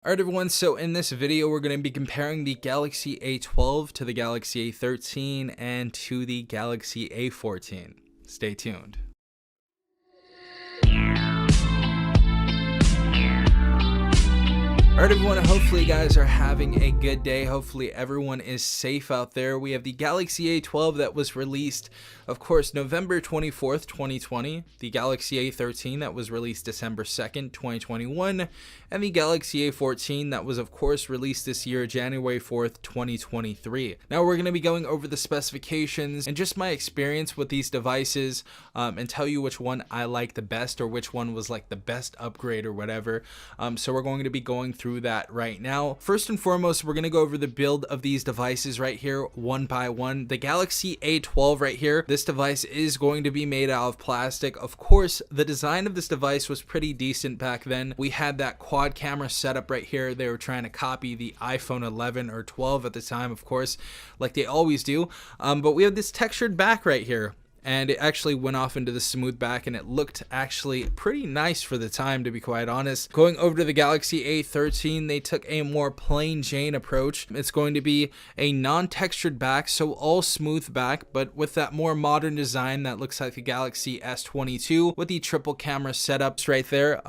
Alright everyone, so in this video we're going to be comparing the Galaxy A12 to the Galaxy A13 and to the Galaxy A14. Stay tuned. Alright everyone, hopefully you guys are having a good day. Hopefully everyone is safe out there. We have the Galaxy A12 that was released, of course, November 24th, 2020. The Galaxy A13 that was released December 2nd, 2021. And the Galaxy A14 that was, of course, released this year, January 4th, 2023. Now we're going to be going over the specifications and just my experience with these devices and tell you which one I like the best or which one was like the best upgrade or whatever. So we're going to be going through that right now. First and foremost, we're going to go over the build of these devices right here one by one. The Galaxy A12 right here, this device is going to be made out of plastic. Of course, the design of this device was pretty decent back then. We had that quad camera setup right here. They were trying to copy the iPhone 11 or 12 at the time, of course, like they always do. But we have this textured back right here. And it actually went off into the smooth back and it looked actually pretty nice for the time, to be quite honest. Going over to the Galaxy A13, they took a more plain Jane approach. It's going to be a non-textured back, so all smooth back, but with that more modern design that looks like the Galaxy S22 with the triple camera setups right there.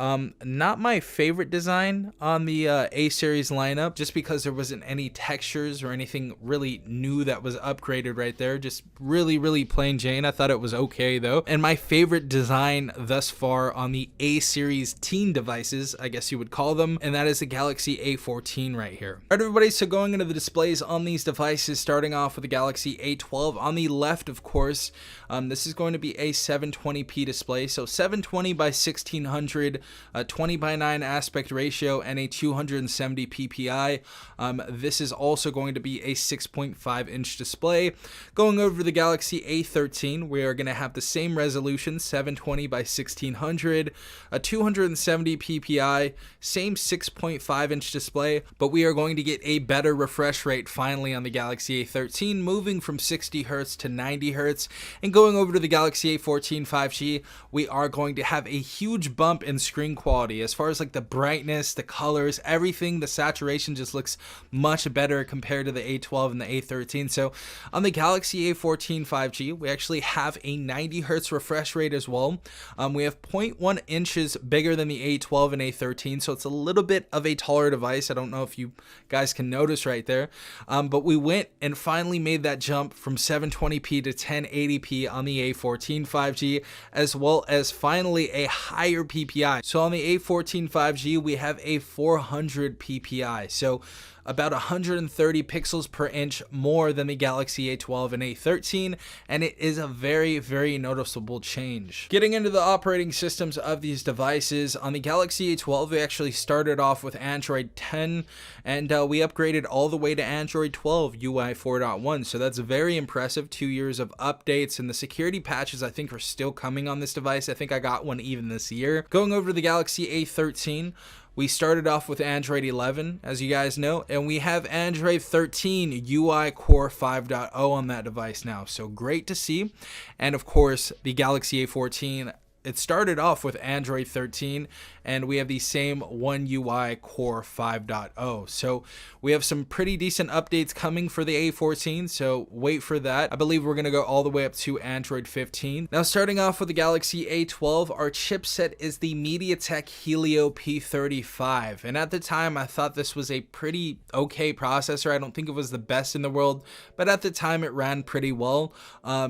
Not my favorite design on the A series lineup, just because there wasn't any textures or anything really new that was upgraded right there. Just really plain Jane. I thought it was okay though. And my favorite design thus far on the A series teen devices, I guess you would call them, and that is the Galaxy A14 right here. Alright everybody, so going into the displays on these devices, starting off with the Galaxy A12 on the left, of course, this is going to be a 720p display, so 720 by 1600, 20 by 9 aspect ratio, and a 270 ppi. This is also going to be a 6.5 inch display. Going over the Galaxy A13, we are going to have the same resolution, 720 by 1600, a 270 ppi, same 6.5 inch display, but we are going to get a better refresh rate finally on the Galaxy A13, moving from 60 Hz to 90 Hz. And going over to the Galaxy A14 5G, we are going to have a huge bump in screen quality as far as like the brightness, the colors, everything. The saturation just looks much better compared to the A12 and the A13. So on the Galaxy A14 5G, we actually have a 90 Hz refresh rate as well. We have 0.1 inches bigger than the A12 and A13, so it's a little bit of a taller device. I don't know if you guys can notice right there, but we went and finally made that jump from 720p to 1080p on the A14 5G, as well as finally a higher PPI. So on the A14 5G, we have a 400 PPI, so about 130 pixels per inch more than the Galaxy A12 and A13, and it is a very noticeable change. Getting into the operating systems of these devices, on the Galaxy A12 we actually started off with Android 10 and we upgraded all the way to Android 12 UI 4.1, so that's very impressive. 2 years of updates, and the security patches I think are still coming on this device. I think I got one even this year. Going over to the Galaxy A13, we started off with Android 11, as you guys know, and we have Android 13 UI Core 5.0 on that device now, so great to see. And of course, the Galaxy A14, it started off with Android 13, and we have the same One UI Core 5.0. So we have some pretty decent updates coming for the A14, so wait for that. I believe we're going to go all the way up to Android 15. Now starting off with the Galaxy A12, our chipset is the MediaTek Helio P35, and at the time I thought this was a pretty okay processor. I don't think it was the best in the world, but at the time it ran pretty well.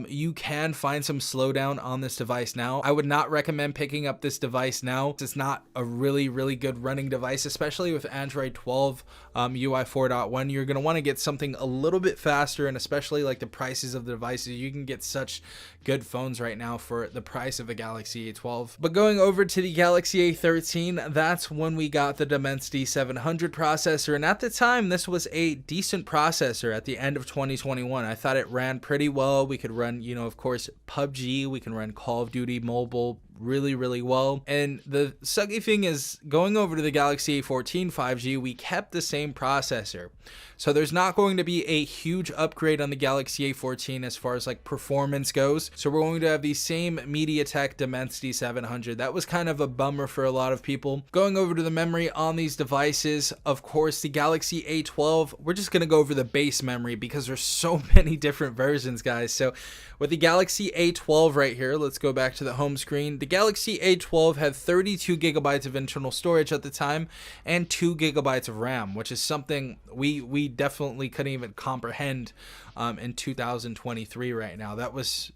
You can find some slowdown on this device now. I would not recommend picking up this device now. It's not a really good running device, especially with Android 12 UI 4.1. You're going to want to get something a little bit faster, and especially like the prices of the devices. You can get such good phones right now for the price of the Galaxy A12. But going over to the Galaxy A13, that's when we got the Dimensity 700 processor, and at the time this was a decent processor. At the end of 2021, I thought it ran pretty well. We could run, you know, of course, PUBG, we can run Call of Duty Mobile really well. And the sucky thing is, going over to the Galaxy A14 5G, we kept the same processor. So there's not going to be a huge upgrade on the Galaxy A14 as far as like performance goes. So we're going to have the same MediaTek Dimensity 700. That was kind of a bummer for a lot of people. Going over to the memory on these devices, of course, the Galaxy A12, we're just going to go over the base memory because there's so many different versions, guys. So with the Galaxy A12 right here, let's go back to the home screen. The Galaxy A12 had 32 gigabytes of internal storage at the time and 2 gigabytes of RAM, which is something we definitely couldn't even comprehend in 2023 right now. That was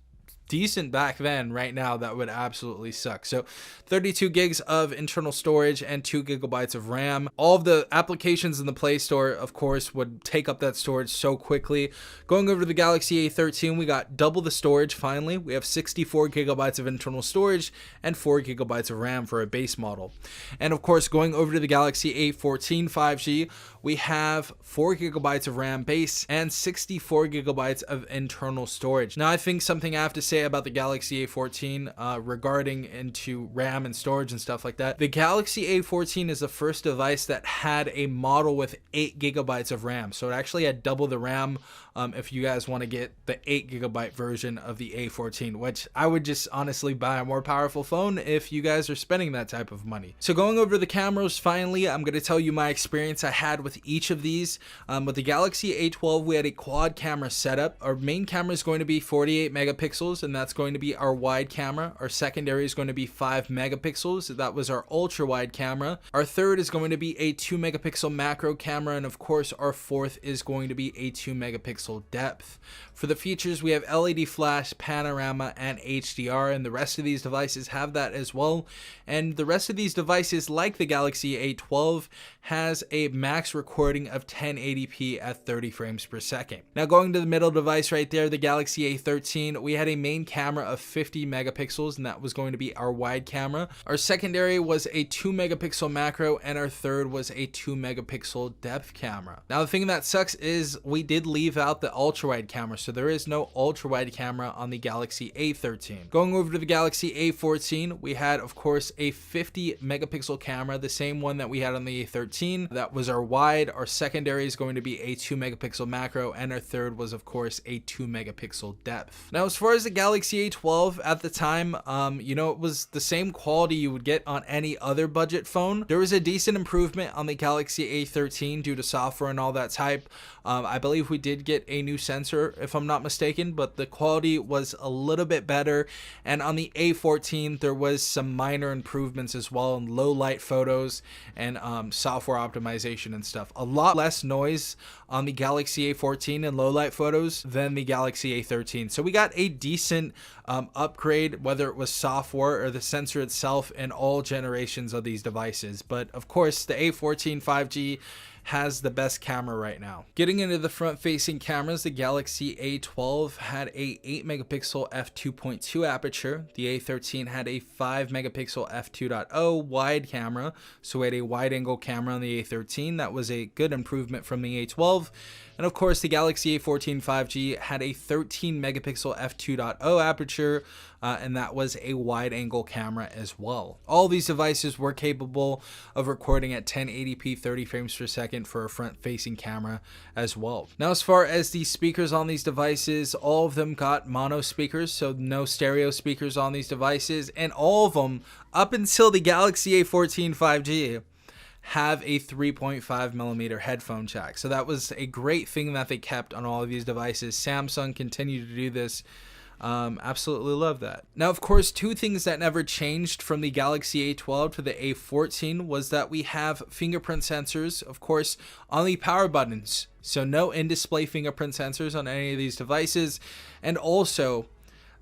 decent back then. Right now that would absolutely suck. So 32 gigs of internal storage and 2 gigabytes of RAM. All of the applications in the Play Store, of course, would take up that storage so quickly. Going over to the Galaxy A13, we got double the storage finally. We have 64 gigabytes of internal storage and 4 gigabytes of RAM for a base model. And of course, going over to the Galaxy A14 5G, we have 4 gigabytes of RAM base and 64 gigabytes of internal storage. Now, I think something I have to say about the Galaxy A14 regarding into RAM and storage and stuff like that. The Galaxy A14 is the first device that had a model with 8 gigabytes of RAM. So it actually had double the RAM if you guys want to get the 8 gigabyte version of the A14, which I would just honestly buy a more powerful phone if you guys are spending that type of money. So going over to the cameras, finally, I'm going to tell you my experience I had with each of these. With the Galaxy A12, we had a quad camera setup. Our main camera is going to be 48 megapixels, and that's going to be our wide camera. Our secondary is going to be 5 megapixels. That was our ultra wide camera. Our third is going to be a 2 megapixel macro camera, and of course our fourth is going to be a 2 megapixel depth. For the features, we have LED flash, panorama, and HDR, and the rest of these devices have that as well. And the rest of these devices, like the Galaxy A12, has a max recording of 1080p at 30 frames per second. Now going to the middle device right there, the Galaxy A13, we had a main camera of 50 megapixels, and that was going to be our wide camera. Our secondary was a 2 megapixel macro, and our third was a 2 megapixel depth camera. Now the thing that sucks is we did leave out the ultra wide camera, so there is no ultra wide camera on the Galaxy A13. Going over to the Galaxy A14, we had of course a 50 megapixel camera, the same one that we had on the A13. That was our wide. Our secondary is going to be a 2 megapixel macro, and our third was of course a 2 megapixel depth. Now as far as the Galaxy A12 at the time, it was the same quality you would get on any other budget phone. There was a decent improvement on the Galaxy A13 due to software and all that type. I believe we did get a new sensor, if I'm not mistaken, but the quality was a little bit better. And on the A14, there was some minor improvements as well in low light photos and software optimization and stuff. A lot less noise on the Galaxy A14 and low light photos than the Galaxy A13. So we got a decent upgrade, whether it was software or the sensor itself, in all generations of these devices. But of course, the A14 5G has the best camera right now. Getting into the front facing cameras, the Galaxy A12 had a 8 megapixel f2.2 aperture. The A13 had a 5 megapixel f2.0 wide camera. So we had a wide angle camera on the A13. That was a good improvement from the A12. And of course, the Galaxy A14 5G had a 13 megapixel f2.0 aperture, and that was a wide angle camera as well. All these devices were capable of recording at 1080p 30 frames per second for a front facing camera as well. Now, as far as the speakers on these devices, all of them got mono speakers, so no stereo speakers on these devices, and all of them, up until the Galaxy A14 5G, have a 3.5 millimeter headphone jack. So that was a great thing that they kept on all of these devices. Samsung continued to do this. Absolutely love that. Now, of course, two things that never changed from the Galaxy A12 to the A14 was that we have fingerprint sensors, of course, on the power buttons. So no in-display fingerprint sensors on any of these devices. And also,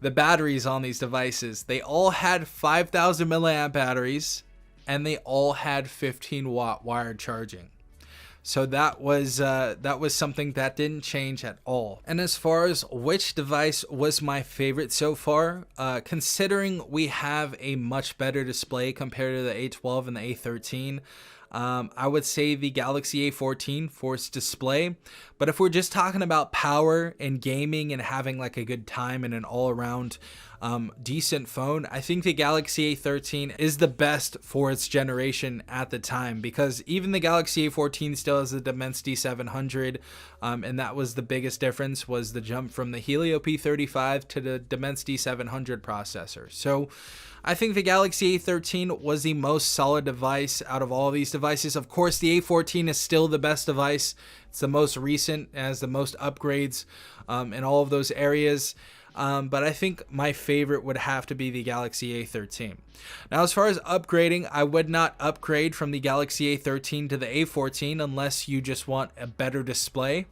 the batteries on these devices, they all had 5,000 milliamp batteries, and they all had 15-watt wired charging. So that was something that didn't change at all. And as far as which device was my favorite so far, considering we have a much better display compared to the A12 and the A13, I would say the Galaxy A14 for its display. But if we're just talking about power and gaming and having like a good time and an all-around decent phone. I think the Galaxy A13 is the best for its generation at the time, because even the Galaxy A14 still has the Dimensity 700, and that was the biggest difference, was the jump from the Helio P35 to the Dimensity 700 processor. So I think the Galaxy A13 was the most solid device out of all of these devices. Of course, the A14 is still the best device. It's the most recent, has the most upgrades in all of those areas. But I think my favorite would have to be the Galaxy A13. Now, as far as upgrading, I would not upgrade from the Galaxy A13 to the A14 unless you just want a better display.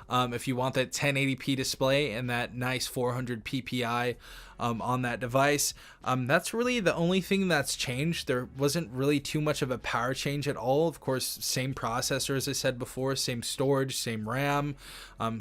If you want that 1080p display and that nice 400 ppi on that device, that's really the only thing that's changed. There wasn't really too much of a power change at all. Of course, same processor as I said before, same storage, same RAM,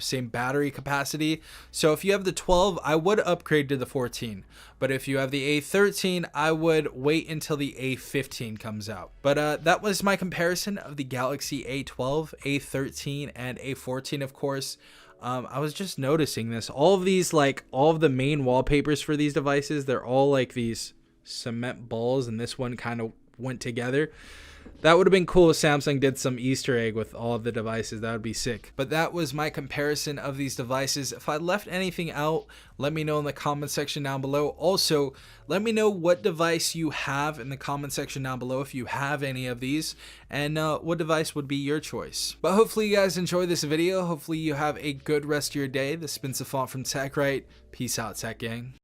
same battery capacity. So if you have the 12, I would upgrade to the 14. But if you have the A13, I would wait until the A15 comes out. But that was my comparison of the Galaxy A12, A13, and A14, of course. I was just noticing this. All of these, like, all of the main wallpapers for these devices, they're all like these cement balls, and this one kind of went together. That would have been cool if Samsung did some Easter egg with all of the devices. That would be sick. But that was my comparison of these devices. If I left anything out, let me know in the comment section down below. Also, let me know what device you have in the comment section down below if you have any of these, and what device would be your choice. But hopefully you guys enjoyed this video. Hopefully you have a good rest of your day. This has been Safont from TechRight. Peace out, Tech Gang.